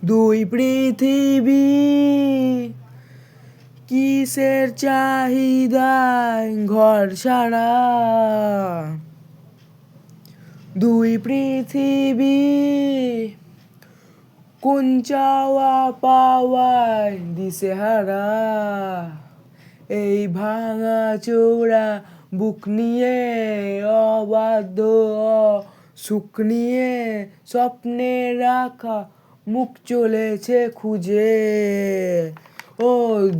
দুই পৃথিবী কিসের চাহিদায় ঘর ছাড়া। দুই পৃথিবী কোন চাওয়া পাওয়ায় দিশেহারা। এই ভাঙা চোরা বুক নিয়ে অবাধ্য সুখ নিয়ে স্বপ্নে রাখা মুখ চলেছে খুঁজে। ও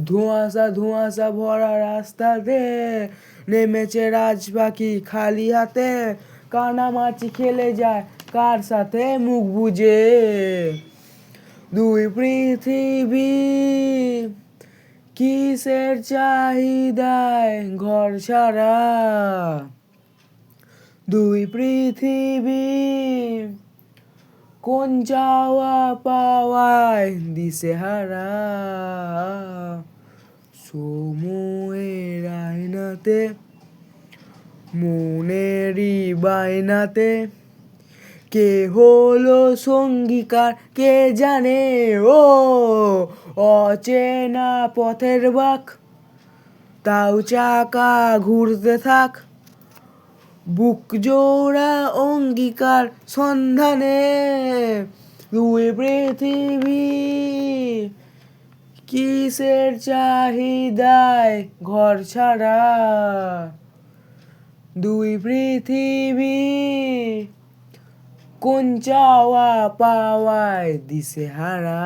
ধোঁয়াশা ধোঁয়াশা ভরা রাস্তাতে নেমেছে রাজ পাখি খালি হাতে। কানামাছি খেলে যায় কার সাথে মুখ বুজে। দুই পৃথিবী কিসের চাহিদায় ঘর ছাড়া। দুই পৃথিবী কোন চাওয়া পাওয়ায় দিশেহারা। সময়ের আয়নাতে মনেরই বায়নাতে কে হলো সঙ্গীকার কে জানে। ও অচেনা পথের বাঁক তাও চাকা ঘুরতে থাক। বুক জোড়া অঙ্গীকার সন্ধানে। দুই পৃথিবী কিসের চাহিদায় ঘর ছাড়া। দুই পৃথিবী কোন চাওয়া পাওয়ায় দিশেহারা।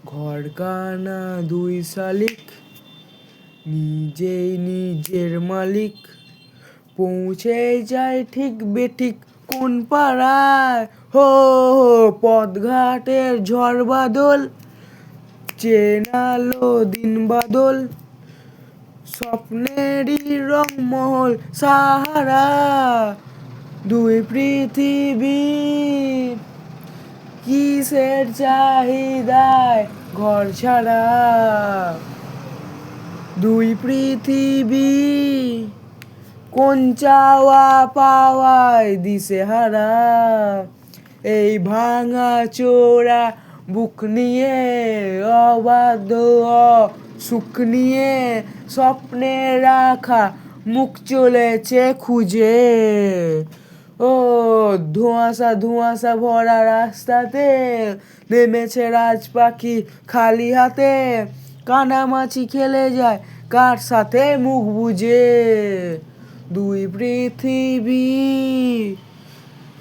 ঘরখানা দুই শালিক নিজেই নিজের মালিক। পৌঁছে যায় ঠিক বেঠিক কোন পাড়ায়। হো পথঘাটের ঝড় বাদল চেনালো দিন বাদল। স্বপ্নেরই রংমহল সাহারা। দুই পৃথিবী কিসের চাহিদায় ঘর ছাড়া। দুই পৃথিবী কোন চাওয়া পাওয়ায় দিশেহারা। এই ভাঙা চোরা বুক নিয়ে অবাধ্য সুখ নিয়ে স্বপ্নে রাখা মুখ চলেছে খুঁজে। ও ধোঁয়াশা ধোঁয়াশা ভরা রাস্তাতে নেমেছে রাজ পাখি খালি হাতে। কানামাছি খেলে যায় কার সাথে মুখ বুজে। দুই পৃথিবী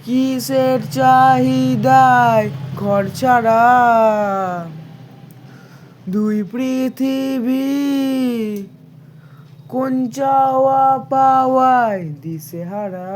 কিসের চাহিদায় ঘর ছাড়া। দুই পৃথিবী কোন চাওয়া পাওয়ায় দিশেহারা।